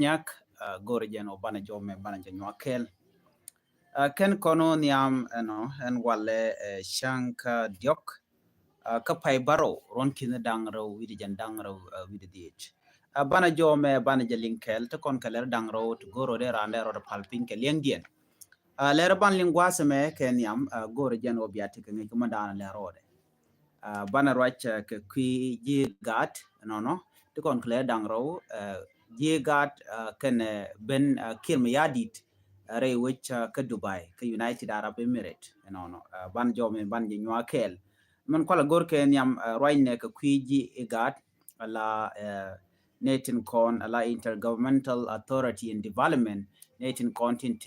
nyak gorjen obana jome bana janwakel ken kono niam en wale shanka diok ka pai baro ron kin dangro widi jan dangro widi dich bana jome bana jalinkel to kon kaler dangro to goro de rande ro palpin ke lengdien lere ban lingwase me ken niam gorjen obiati ke ngi kuma dana le rode bana rach ke kui ji gat no to kon kle dangro ji gat ken ben kirm yadit re which ka Dubai ka United Arab Emirates no ban jome ban ji nywa kel man kwala gor ken yam roine ka kui ji gat la netin kon la intergovernmental authority in development netin content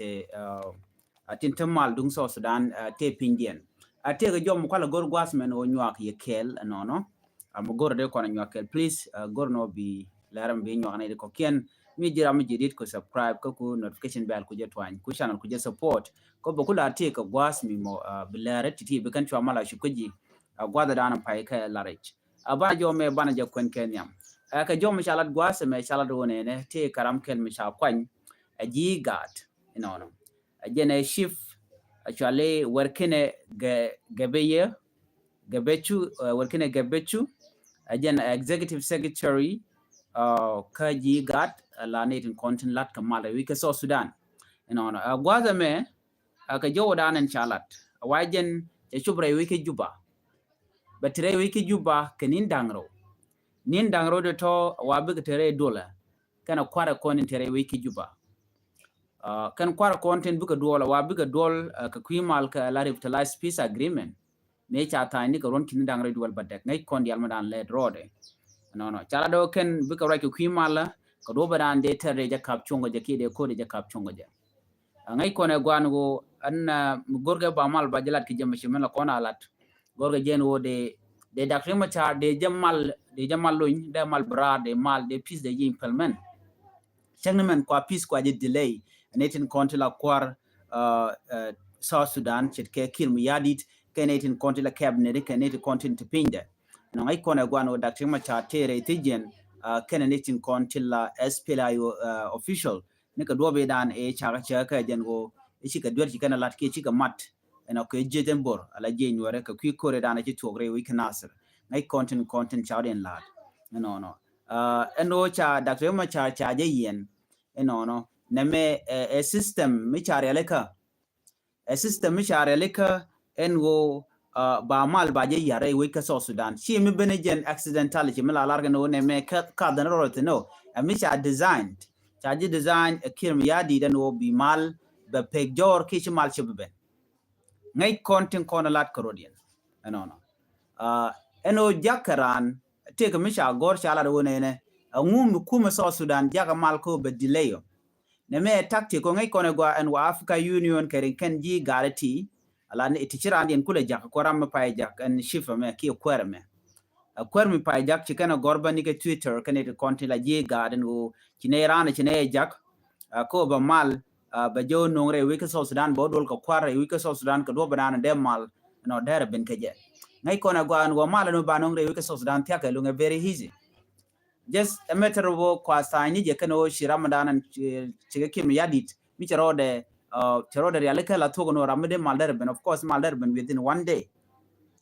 atin tamal dung so Sudan te pindien ate ga jom kwala gor gwasmen o nyak ye kel no am gor de kono nyak please gor no bi laram bi nyak ne ko ken mi jira mi jidit ko subscribe ko ku notification bell ku je twan ku channel ku je support ko bo kula te ka gwas mi mo bilare titi be kan chwa mala shu kuji gwada dana pai ka larich aba jom me bana je kwen ken yam ka jom shalat gwas me shalat wone ne te karam ken mi sha kwan aji gat no ajene shift actually workine gabeye gabechu workine gabechu again executive secretary kaji gat la natin content lat kamala wika so Sudan gwaza me ka jowo danan chalat wajen te chubre wiki juba batre wiki juba kenin dangro de to wabi tere dola kana kwara konin tere wiki juba kan kwara content buka dola wa buka dol ka kwimal ka la revitalize peace agreement me cha ta ni ka ron kin dang redwal badek ngai kon dial madan led rode no chala do ken buka ra ka kwimal ka do badan de tere ja kap chungo ja kide ko de ja kap chungo ja ngai kon e gwan go an gorga ba mal ba jalat ki jema shimela kona lat gorga jen wo de dakrima cha de jamal luñ de mal bra de mal de peace de implement changman kwa peace kwa je delay netin konti la kwar South Sudan chet ke kilmu yadit ke netin konti la cabinet ke netin konti te pinda no ngai kona gwano dr macha tere tijen ke netin konti la SPLIO official ne ka dobe dan e chaga ka jengo ichi ka dwer kana lat ke chika mat eno ke jetembor ala je nyore ka kwi kore dan ci togre wi kanasir ngai konti chaden lad no eno cha dr macha cha je yen no neme a system mi chare leka engo ba mal ba je yare we ka so Sudan chi mi benen accidentality mi la larga no neme ka dan rot no mi cha design a kirm yadi dan wo bi mal be pejor ki chi mal chibbe ngai content kono lat korodian no eno jakaran te ka mi cha gor cha la do ne ngum kuma so Sudan jaga mal ko be delay neme takti ko ngai kone gwa en wa Africa Union kare kan ji galati ala ne itichira andien kule jak ko ram pa jak en shifa me ki kwerme pa jak ci kana gorba ni ke Twitter kane de konti la ji gaden go cine rana cine jak ko ba mal ba jo nongre wika so Sudan bo dol ko kware wika so Sudan ko do banana de mal no dere ben ke je ngai kone gwa en go mal no ba nongre wika so Sudan tiaka lu very easy just a matter of kwa sani je kano shi Ramadan chige kim yadit mi charode realika la togo no ramade malderben of course malderben within one day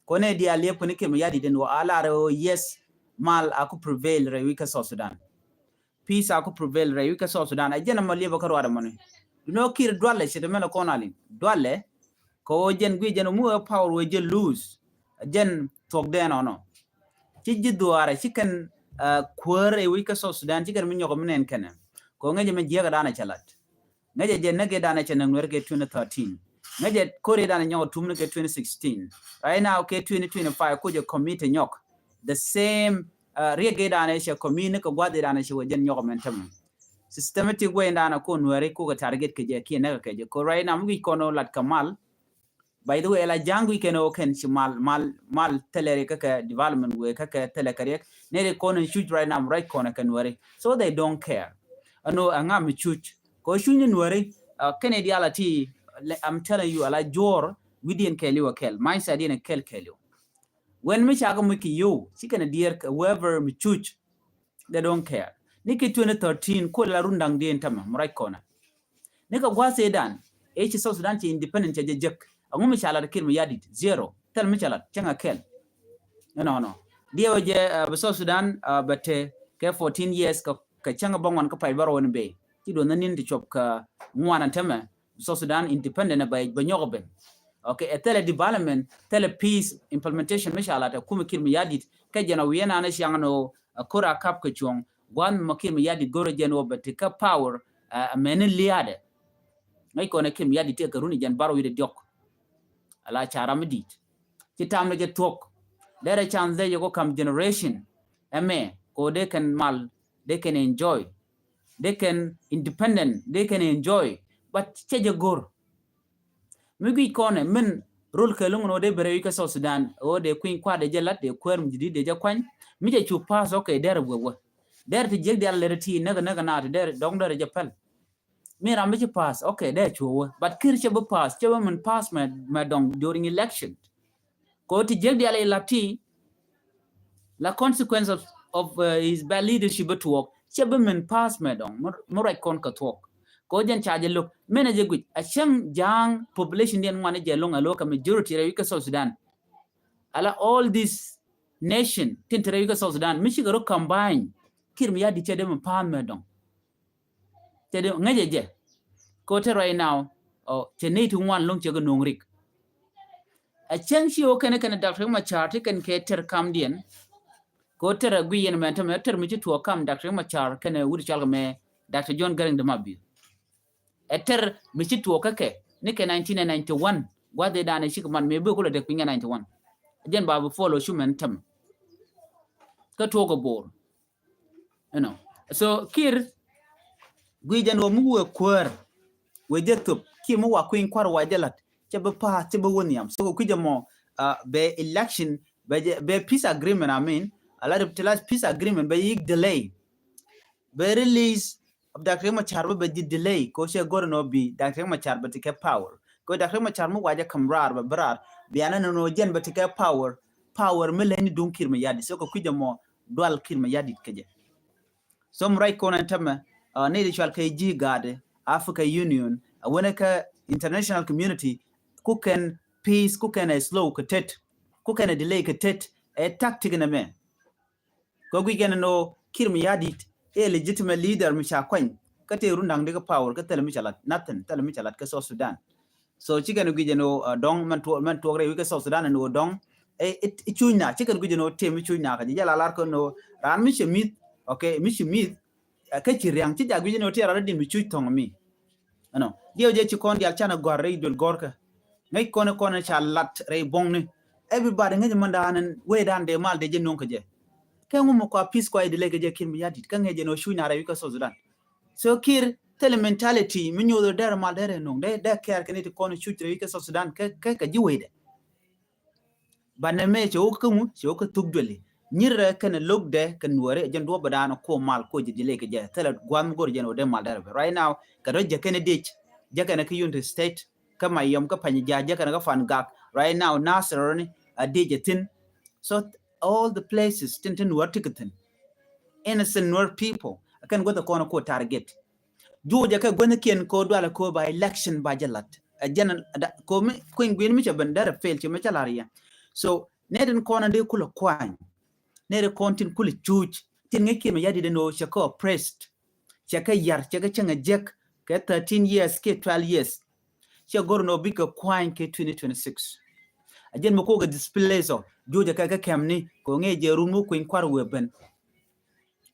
kone dia le puni kim yadit den wa ala yes mal aku prevail re wika so Sudan peace aku prevail re wika so Sudan ajena mali ba karwa mane no kir dwale shi de mena konali dwale ko jen gwi jen mu power we je lose jen tok den no ci jiddu ara ci kan kwere wika so Sudan ci kan min yoko minen kene ko ngaje men jega dana chalat ngaje je nage dana chanan werke 2013 ngaje kore dana nyawo tumne ke 2016 right now ke 2025 ko je committee nyok the same rege dana she committee ko gwade dana she wajen nyoko men tam systematic way dana ko nwere ko ga target ke je ki naga ke je ko right now mi kono lat kamal by the way la jangu keno ken ci mal telere kaka development we kaka telekarek nere kono shoot right now right kono kan wari so they don't care ano anga mi shoot ko shunyin wari Canadiality I'm telling you ala jor we didn't kill you kel my side didn't kill you when mi chaga mu ki you ci kana dear whoever mi shoot they don't care niki 2013 ko la rundang den tama murai kona nika gwa sedan South Sudan ci independent je jek angu mi chala kir mi yadit zero tel mi chala changa kel no dia je South Sudan bate ke 14 years ka changa bangwan ka pai baro won be ti do nanin di chop ka ngwana tama South Sudan independent ba nyogoben okay a tele development tele peace implementation mi chala ta kuma kir mi yadit ka jena wiena na shangano kora kap ka chong gwan makir mi yadit goro jeno bate ka power menen liade ngai ko ne kim yadi te garuni jan baro yide diok ala charam dit ci tamne je tok dere chance they go come generation ame ko they can mal they can enjoy they can independent they can enjoy but cheje gor migi ko ne men rol ke lungo de bere ka South Sudan o de queen kwa de jelat de kwer mjidi de je kwan mi je chu pass okay dere wo dere ti jeg de alle ti naga na dere dong dere je pel me rambe pass okay there chu but kir chebe pass chebe man pass ma dong during election ko ti jegdi ala lati la consequence of his bad leadership to work chebe man pass ma dong mo right kon ka talk ko jen charge look manager gut a chang jang population den wane je longa loka majority re ka South Sudan ala all this nation tintere ka South Sudan mi shigaro combine kir mi yadi chede man pa ma dong chede ngaje je Kote right now, chene to one long chago nongrik. A change you can Dr. Machar can cater come dien. Kote a guyan mentameter me to a come Dr. Machar can a wood chalgame Dr. John Gering the Mabi. A ter Michi to a kake, Nick 1991, what they done a shikman may be good at the 91. Then Babu follow Shuman Tam. Katoga board. You know. So Kir Guijan or Mu quer. We just took Kim wa queen kwar wa jalat chebe pa chebe woniam so kuja mo be election be peace agreement I mean a lot of peace agreement be delay be release of Dr. Machar be delay ko she gor no bi Dr. Machar be take power ko Dr. Machar mo waja kamrar be brar bi ana no jen be take power meleni dun kirma yadi so ko kuja mo dwal kirma yadi keje so right kona tama ne de chal KG gade Africa Union, Aweneka international community, kuken peace, kuken a slow katet, kuken a delay katet, a tactic in a man. Go we can know Kirmi Yadit, a legitimate leader, Misha Quine, Kate Rundang de power, Katelemichalat, nothing, Telemichalat, South Sudan. So chicken Gujano, Dong Mantua, South Sudan and Odong, it chuna, chicken Gujano, Temichuna, Yala Larko no, Ran Misha meet, okay, Misha meet. Kachiriang ci jagwi no ti ara din mi chu tong mi ano dio je ci kon dial chana gor re dul gorka ngay kono cha lat re bong everybody ngay manda hanan we dan de mal de je non ko je ke ngum ko peace ko de lege je kin mi yadit kan je no shu na ra wi ko South Sudan so kir tele mentality mi nyodo der mal der non de care kan ti kono chu re wi ko South Sudan ka ji we de baname ci o ko mu ci o ko tugdoli nyira kan look de kan wore jen do badana ko mal ko je leke je tele gwam gor jen o de mal darbe right now ka do je kan dich je kan ka unity state kama yom ka pani je kan ka fan gak right now Nasser ni a DJ tin so all the places tintin were ticketing innocent were people kan go the kono ko target juje ka gwen ken ko do ala ko by election ba jalat jen ko mi ko ngin mi che bandara fail che me chalaria so neden kono de kula kwany nere kontin kuli chuch tin ngeke me yadi no shako oppressed shaka yar shaka changa jek ke 13 years ke 12 years she gorno bika kwine ke 2026 ajen mo ko ga display so joja ka kamni ko ngeje rumu ko in kwar weben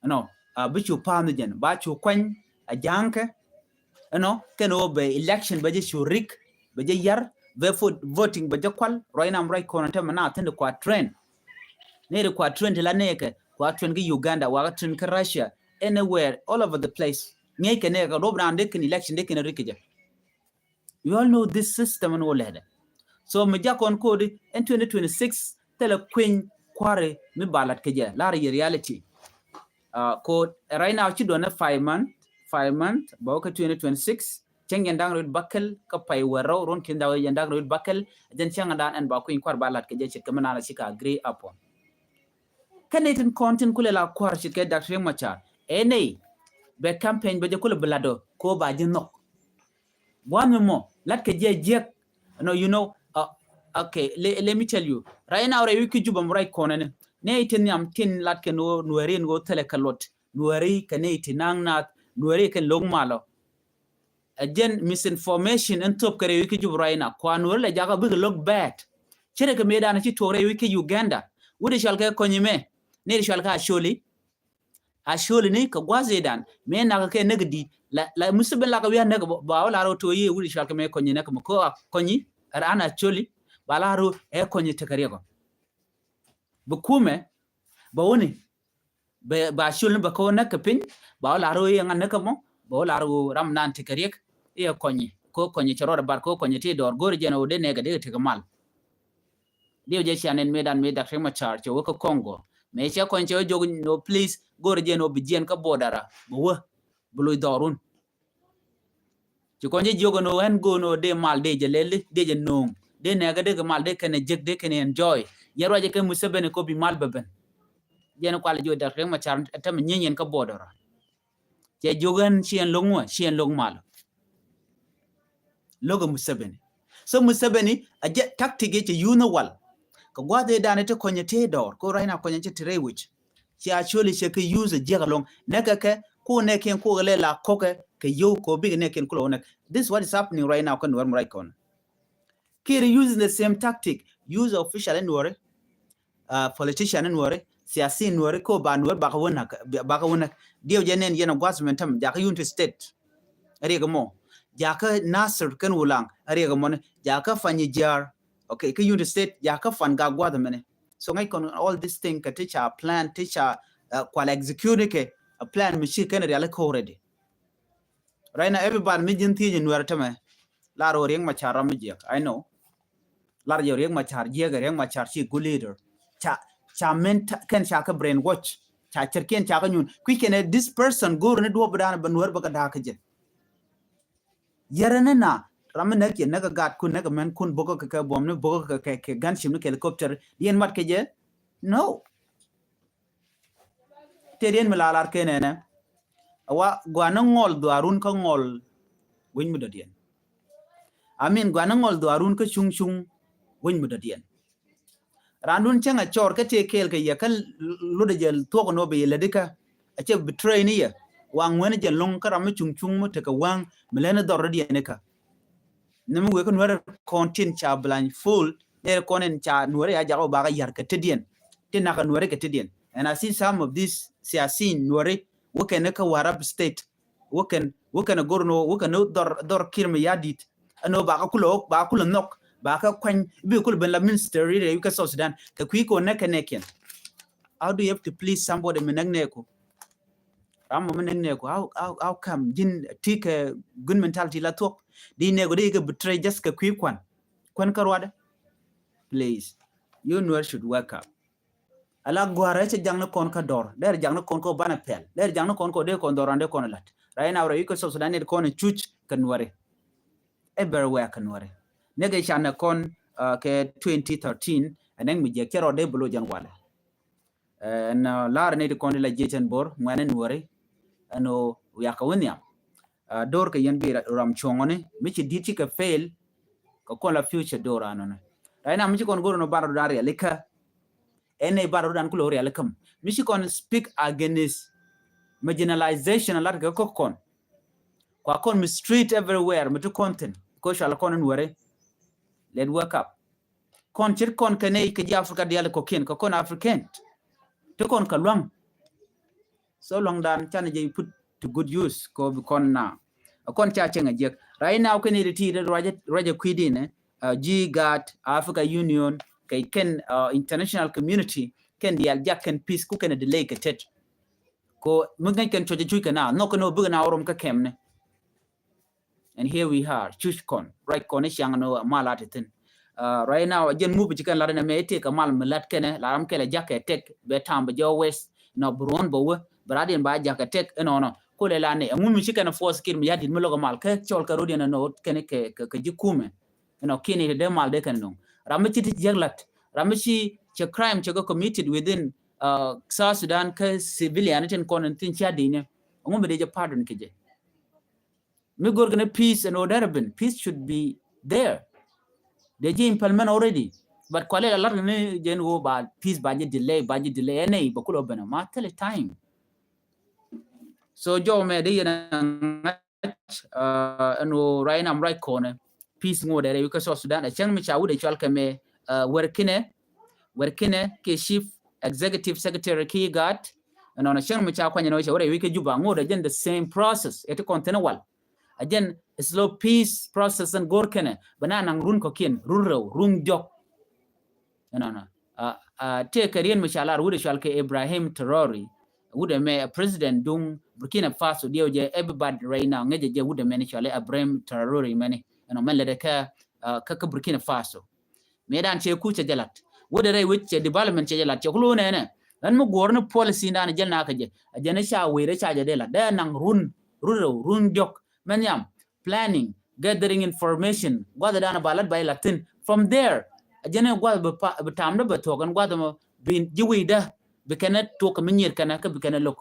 no bichu pam jen ba chu kwan a janka no keno be election ba je shurik ba je yar be voting ba je kwal right now right corner tema na tende kwa trend nere kwa trend la neke kwa trend gi Uganda wa trend ka Russia anywhere all over the place ngeke ne ka robna ande kin election de kin rikije you all know this system and all that so me jakon code in 2026 tele queen kware mi balat keje la reality code right now chi do na 5 month ba ka 2026 chengen dang red bakkel ka pay waro ron kin daw yandang red bakkel den chenga dan en ba queen kwar balat keje chit kamana la sika agree upon Canadian content kule la kwar chike Dr. Machar ene be campaign be jekul blado ko ba jinok one more lat ke je no you know okay let me tell you right now re wiki jubam right konen ne itin yam tin lat ke no nuerin go tele kalot nueri kane itinang nat nueri ken long malo again misinformation and top kare wiki jub right now kwa nuer le jaga big look bad chere ke medana ci tore wiki Uganda wudi shal ke konyime ne shal ka asholi ni ka gwazedan me na ke negdi la musibin la ka wiya neg ba wala ro to yi wudi shal ke me konyi ne ko konyi ana choli bala ro e konyi te kare ko bu kume ba woni ba shulin ba ko nak pin ba wala ro yi ngan ka mo ba wala ro ram nan te kare e konyi ko konyi charo bar ko konyi te dor gor jeno de ne ga de te mal dio je chanen medan me dak ma char cho ko Congo me cha kon cho jog no please gor je no bijien ka bodara bo bulu dorun ci kon je jogo no en go no de mal de je lele de je no de ne ga de mal de ken jek de ken enjoy yaro je ke musabene ko bi mal beben je no kwal jo dak ma char tam nyenyen ka bodara je jogan chien longwa chien long mal logo musabene so musabene a je tactic je you know wal ko gwade dane te konye te dor ko raina konye te trewich ci actually che ke use jegalong neka ke ko neken ko le la koke ke yo ko big neken ko nek this what is happening right now kan war right kon kir using the same tactic use official and wore politician and wore siasi wore ko ba wore ba ka wona dio jenen yena government tam ja ka unity state ari ga mo ja ka nasir kan wulang ari ga mo ja ka fanyi jar okay ke unity state ja ka fan ga gwa mene so ngai kon all this thing ka teacher plan teacher kwal execute ke a plan mi shi kan real ko already right now everybody mi jin ti nwer tame la ro reng ma chara mi je I know la ro reng ma char je ga reng ma char shi good leader cha men kan cha ka brain watch cha cherken cha ka nyun ku ken this person go ne do bdan ban wer ba ka da ka je yarana na ramana ke naga gat kun naga men kun bogo ka bom ne bogo ka ke ganship ne helicopter yen mat ke je no terien malalar ke ne awa gwana ngol do arun ka ngol win mu dodien amin gwana ngol do arun ka chung chung win mu dodien randun changa chor ka te kel ka yakal lude jel to no be ledika a che betray ni ya wang wen je long ka ram chung chung mu te ka wang melena dor dien ka nemu we ko nuwer kontin cha blan full der konen cha nuwer ya jago baga yar ka tedien tin ka nuwer ka tedien and I see some of these siasin nuwer we can ka warab state we can go no we can dor kirme yadit ano baga kulo nok baga kwan bi kul ben la minister re you ka South Sudan ka ko neken how do you have to please somebody menagne ko ram menagne ko how come jin tik good mentality la tok di nego de ga betray just ka kwan karwada please you know should wake up ala gwara che jang na kon ka dor der jang na kon ko bana pel der jang na kon ko de kon dorande kon lat right now re ko so Sudan ne kon chuch kan ware everywhere kan ware nege chana kon ke 2013 anen mi je kero de blo jan wala na lar ne de kon la jeten bor ngane ware ano ya ka wonya dor ke yen bi ram chongone mi ci diti ka fail ko kon la future dor anone right now mi ci kon goro no baro dar ya leka ene baro dan ko lori alkam mi ci kon speak against marginalization lar ga ko kon kwa kon mi street everywhere mi to content ko shala kon wore let work up kon chir kon kane ke Africa dial ko ken ko kon African to kon ka long so long dan chan je put to good use ko kon na kon cha chenga je right now can it ti raja kwidine GGAT Africa Union kai ken international community ken dial jacken peace ku ken delay ka tet ko mun ken choje chuka na no ko no bu na orom ka kemne and here we are chuchkon right kon shang no malatitin right now jen mu bi kan la na me te ka mal melat ken la ram kele jakke tek be tamba jo west no bron bo bradin ba jakke tek no ko le la ne mu mi shikana force kin mi yadin mulo mal ka chol ka rodina no ken ke jikume no kini de mal de kan no ramichi ti jaglat ramichi che crime che go committed within South Sudan ka civilian ten kon tin cha dine ngum be je pardon keje me gor gonna peace and order ben peace should be there they je implement already but kwale a lot ne jen wo ba peace ba delay nei ba kulo bana ma tele time so jo me de yana no right now right corner peace ngode re ko South Sudan a chang mi cha wude chal kame werkine ke chief executive secretary ki got and on a chang mi cha kwanya no chawre wike juba ngode again the same process it contain wal again slow peace process and gorkene banana run ko kin run jok no take rien mi chalar wude chal ke Ibrahim Traore wude me president dung Burkina Faso dio je everybody right now ngeje je wude me ni chale Ibrahim Traore mani no men le ka Burkina Faso medan che ku che jalat wude ray which development che jalat che kulo ne dan mu gorno policy ndan jel na ka je ajene cha were cha je de la da nang run jok men yam planning gathering information gwada dana balat bay latin from there ajene gwada be tamna be togan gwada mo bin jiwida be kana to ka minyer kana ka be kana lok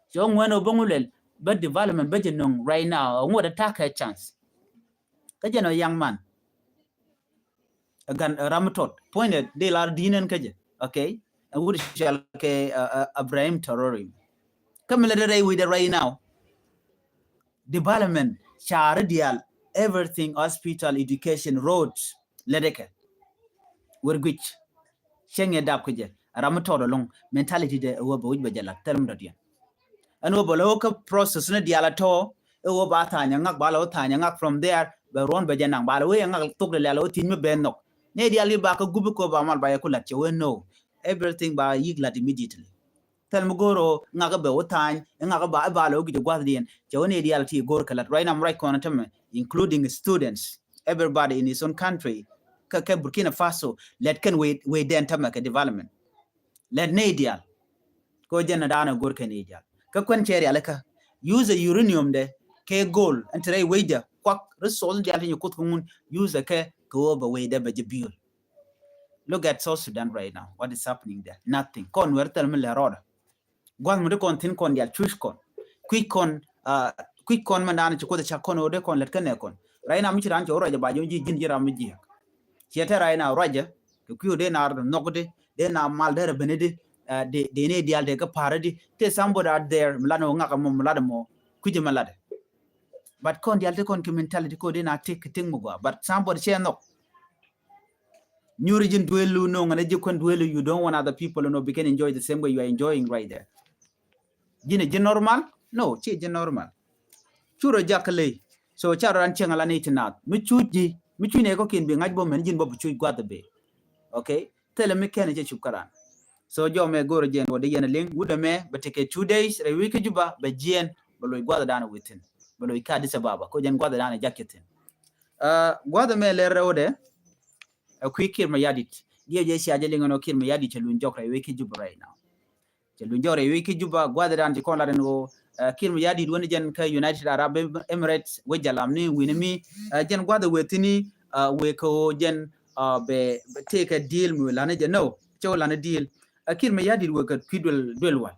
so ngwano bongulel but development be jenong right now ngoda take a chance ka jeno young man again ramatot pointed de la dinen kaje okay and would shall ke Ibrahim Traore kamela de with the right now development chardial everything hospital education roads ledeke wergich shenge dab kuje ramatot long mentality de wobo wujbe jala term radian and wobo loka process na diala to wo ba tanya ngak balo tanya ngak from there be ron be janang balo we ngak tok de lalo tin me benok ne diali ba ka gubu ko ba mal ba yakulat che we no everything ba yiglat immediately tel mo goro ngaga be wotany ngaga ba lo gidi gwadien che woni dial ti gor kalat right now right corner tam including students everybody in his own country ka Burkina Faso let can we den tam ka development let ne dial ko jenna dana gor kan dial ka kon cheri alaka use a uranium de ke gold entre weja kwak resource dial ni ko tun use ka go ba we de ba jibil look at South Sudan right now what is happening there nothing kon wertel me le roda gwan mu de kon tin kon dial chush kon quick kon mandana ci ko de chakon o de kon let kan ne kon right now mi ci ran ci roja ba jo ji jin jira mi ji ciete right now roja ku de na nogde de na mal de benede de ne dial de ka paradi te somebody out there mlano ngaka mo mlado mo kuje malade but kon dial de kon mentality ko de na take ting mo but somebody say no new region dwelu no ngana je kon dwelu you don't want other people no begin enjoy the same way you are enjoying right there je normal no che je normal churo jakale so charo ran chengala ni tinat mi chuji ko kin bi ngaj bo men jin bo chuj gwada be okay tele me ken je chukaran so jo me goro jen wode yen ling wuda me bateke 2 days re wiki juba be jen boloy gwada dana witin boloy kadi sababa ko jen gwada dana jaketin gwada me le rewde kir ma yadit je si aje lingono kir ma yadit lu njok re wiki juba right now je lu njore wiki juba gwada dana ko la den go kir ma yadit woni jen ka United Arab Emirates wejalam ni winimi jen gwada wetini we ko jen be take a deal mu lana je no cho lana deal kir ma yadit we ka kidwel wa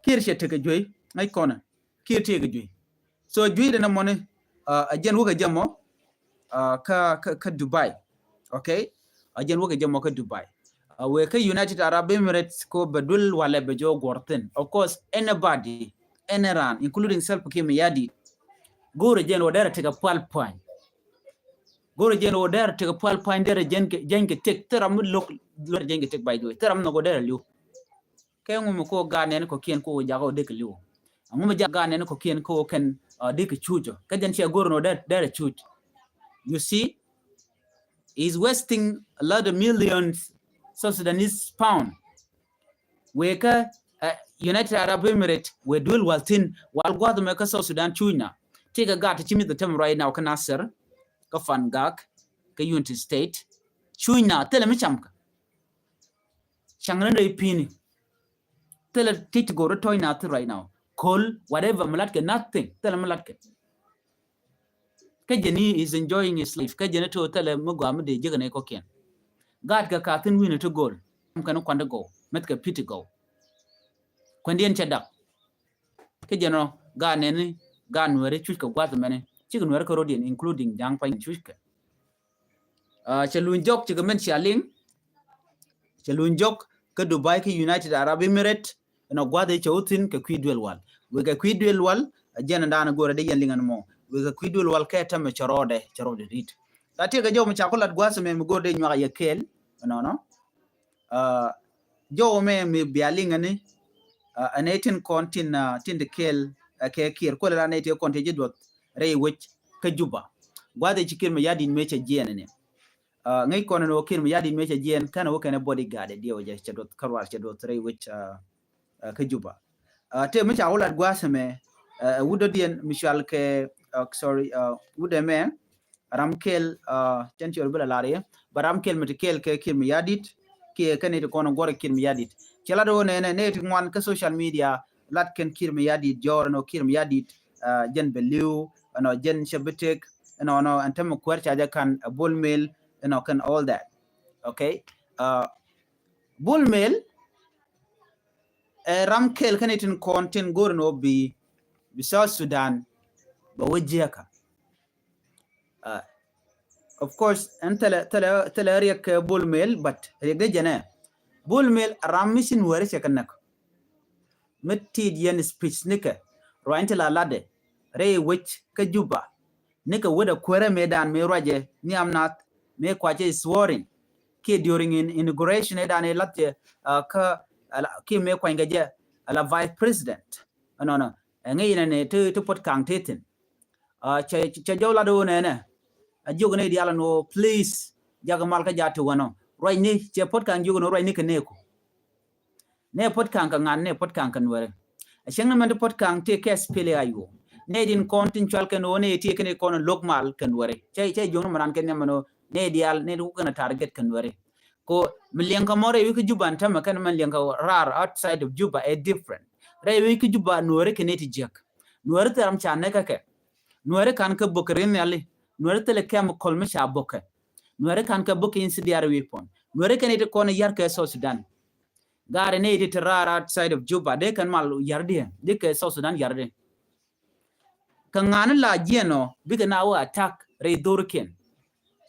kir she take joy ay kona kir take joy so joy de na mone jen wo ga jamo ka Dubai okay jen wo ga jamo ka Dubai we ka United Arab Emirates ko badul wala be jo gorten of course anybody anyone including self kir ma yadit gore jen wo dara take a palpine gore jen o der te pal pander jenke tek teram lok jenke tek by the way teram no go der liu kay ngum ko ganen ko kien ko jago de liu ngum ja ganen ko kien ko ken de ke chujo ka jen che gore no der chuj you see is wasting a lot of millions South Sudanese pound we ka United Arab Emirates we dul waltin wal gwado me ka South Sudan chuna tika gat chimi the time right now ka Nasser ka Fangak ka United State chuna tele mi chamka changna dai pini tele tit go toy na right now call whatever malatke nothing tele malatke ka jeni is enjoying his life ka jeni to tele mo gam de jiga ne ko ken gad ka tin win to goal kan kwanda go met ka pitigo kwendien chadak ke jeno ga neni ga nuere chuka gwat mene chik nuere ko rodien including jang pa chuka chelun jok chik men chaling chelun jok ke Dubai ke United Arab Emirates no gwade choutin ke kwidwel wal we ke kwidwel wal jena dana gore de yenlingan mo we ke kwidwel wal ke tame chorode rit tati ga jo mchakulat gwase me gode nywa ye kel no jo me mi bialingani an 18 kontin tin de kel ke kir ko la ne te konte jidot rey wech ke juba gwade chikir me yadin meche jene ne ngai kono no kir me yadin meche jen kana wo kana bodyguard dio je chedot karwar chedot rey wech ke juba te me chakulat gwase me wudo dien michal ke sorry wude me ramkel tenchor bela lare baramkel metikel ke kir me yadit ke kanete kono gore kir me yadit cela do ne ti ngwan ke social media lat ken kir me yadit jor no kir me yadit jen beliu no jen shabetek no antem kwercha ja kan bull mail kan all that okay bull mail ramkel kanete kontin gore no bi South Sudan ba wajeka of course tele area ke bull mail but rege jana bull mail ramisin wari chekanak mettid yen speech nika rointe la lade re wich ke juba nika wada kwere medan me roje ni amnat me kwaje swearing ke during inauguration edan latte ka ki me kwanga je ala vice president no ngi ne to pot kang tetin cha jawla do ne ajogone diala no please jaga malka jatu wano right ni che pot kang jogono right ni keneko ne pot kang ngan ne pot kang kan were shenga man pot kang te kes pele ayo ne din kontin chal kan one te ken kono lokmal kan were che jono man ken mano ne dial ne du kana target kan were ko milyanka more wi ku juban tama kan man lyanka rar outside of Juba a different re wi ku juba nore keneti jak nore taram chane ka ke nore kan ka bokrin yali nore tele kem kolme sha bokke nore kan ka bokke insidiar weapon nore keneti kono yar ka South Sudan gare ne iti rar outside of Juba de kan mal yarde de ka South Sudan yarde kan ngana la jeno biga na wa attack re dorken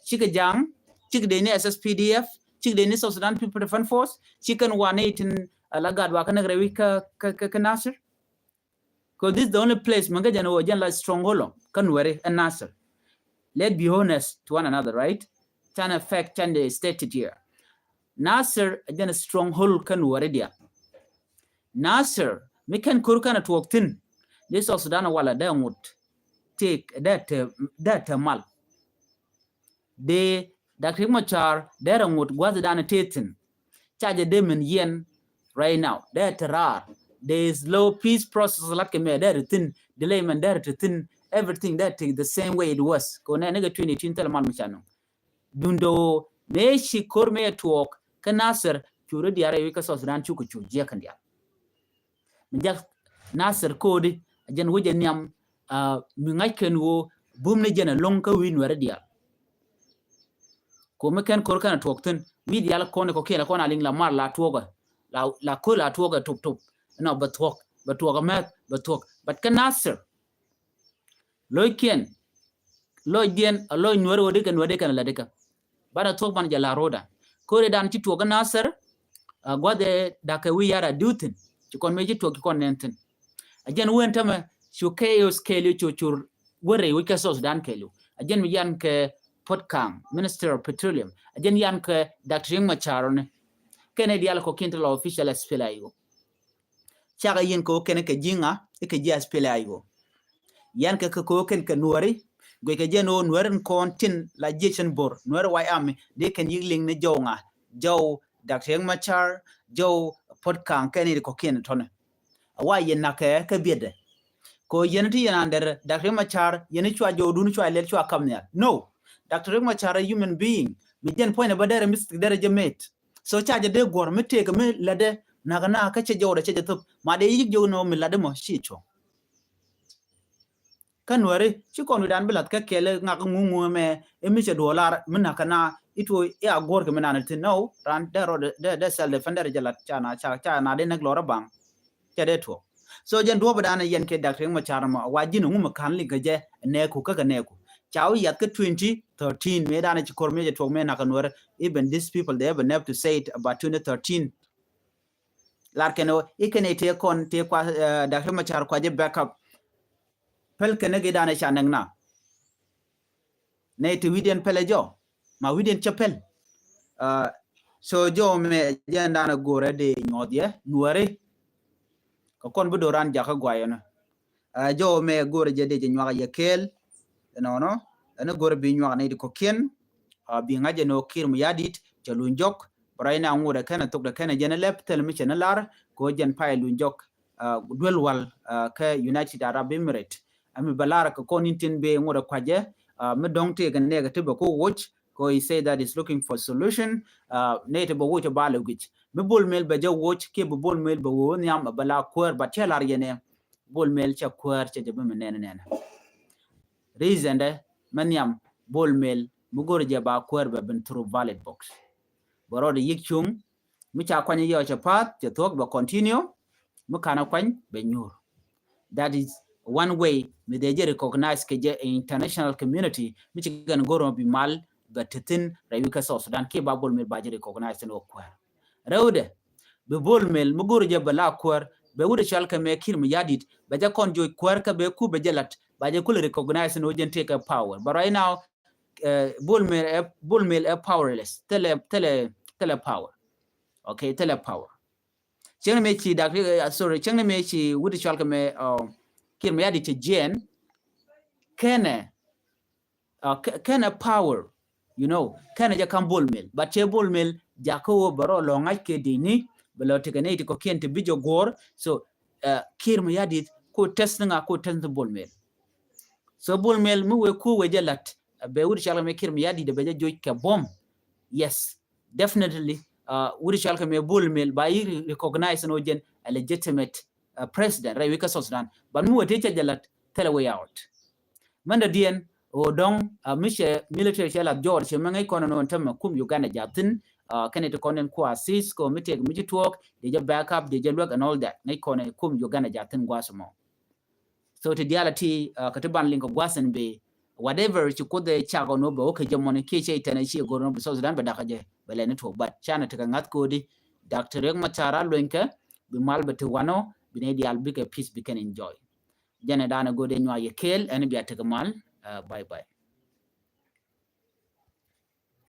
chika jang chika de ne SSPDF chika de ne South Sudan People Defense Force chicken 118 lagad wa kan rewi ka Nasser because this is the only place manga jano jan la stronghold kan were and Nasser. Let's be honest to one another, right? China fact and stated here. Nasser again a stronghold kan were dia. Nasser me kan kurkana to waktin this South Sudan wala da would take that mal. De Dr. Machar there would was done tatin. Charge them in yen right now. That rare. There is low peace process like me there thin delay man there to thin everything that the same way it was. Kona nega 2018 tel mal machano. Dundo me shi korme to walk kanasser churu diare wika South Sudan chuku chuje kandia. Njak Nasser kodi ajan wuje niam mingaken wo bumne jana lonka win wara dial. Ko meken korkana tokten mi dial kone ko kela kona ling la mar la toga la ko la toga top no but talk met but talk but kan Nasser loy ken loy dien loy nwere wode kan la deka bana talk ban jala roda ko re dan ci toga Nasser gwade da ka wi yara dutin ci kon meji toki kon nenten ajen wentama su chaos kelu chuchur wore wi ka South Sudan kelu ajen mi yan ke Potkang, Minister of Petroleum, ajen yan ke Dr. Machar kene dial ko kinto official SPLA chaga yin ko kene ke jinga e ke jas SPLA yan ke ko ken ke nuari go ke jeno nuaren kontin la jechen bor nuar wai am de ken yigling ne jonga jow Dr. Machar jow Potkang kene ko ken tone wa yin na ke biede ko yen ti yan under Dr. Machar yen chwa jow dun chwa le chwa kamnya no Dr. Machar a human being mi jen point ba dere mistik dere jemet so charge de gor mi take mi lade nagana ka che jawda che jatup ma de yig jow no mi lade mo shicho kanware chi konu dan bilat ka kele ngak ngungu me emi che dollar mi nakana it will ya gor ke menana to know ran de self defender jalat chana de nak lora bang chade to so jen do badana yen ke doctor ma charma wajinu ngum kan li gaje ne ku ka ne ku chaw yat ke 2013 me dana chi korme je to me na kanwar even these people they have never to say it about 2013 larkeno ikene te kon te kwa doctor ma char kwa je backup pel ke ne ge dana chanang na ne to widen pelejo ma widen chapel so jo me jenda na gore de nyodye nuare ko kon bu doran jaka gwayena jo me gore je de nywa ye kel no na gore bi nywa ne ko ken bi ngaje no kir mu yadit to lunjok brayna ngure kana tok de kana jena lep tel mi chena lar ko jen pay lunjok dwel wal ka United Arab Emirates ami balara ko konintin be ngure kwaje me dongte ga negative ko watch ko he say that is looking for solution native bo to balo gich me bol mel be jo watch ke bo bol mel bo won yam bala kwar ba telar yene bol mel cha kwar cha de be nene reason de man yam bol mel mu gor je ba kwar be ben through valid box boro de yichum mu cha kwanye yo cha pat cha tok ba continue mu kana kwany be nyur that is one way me they recognize ke je international community mi ci gan goro bi mal ba tetin rayuka so Sudan ke ba bol mel ba je recognize no kwar rewde be bol mel mu goro je bala kwar be wude shalka me kir mi yadit ba je kon joy kwar ka be ku be jelat ba je kul recognize no jen take a power but right now bol mel powerless tele power okay tele power cheng me chi dak sorry cheng me chi wude shalka me kir mi yadit jen kene power you know kene ja kan bol mel but che bol mel ja ko baro lo ngai ke dini belo tekane ko kente bijo gor so kir mi yadit ko test nga ko test bol mel so bol mel mu we ku we jalat be wuri shala me kir mi yadit be joy ka bom yes definitely wuri shala me bol mel ba yi recognize no gen a legitimate president right we ka Sudan but mu we te jalat tell way out manda dien o dong mishe military chala George mangai kono non tam kum Uganda jatin kene to konen ko assist ko mitek miji talk they just backup they just work and all that ngai kono kum Uganda jatin gwasmo so to reality katiban link gwasen be whatever you could the chago no bo ke jamon ke che tane chi go no so Sudan be dakaje bele ne to but chana to ngat ko di Dr. Riek Machar loinka bi malbe to wano bi ne dial big a peace we can enjoy jana dana go de nywa ye kel en bi atakamal bye bye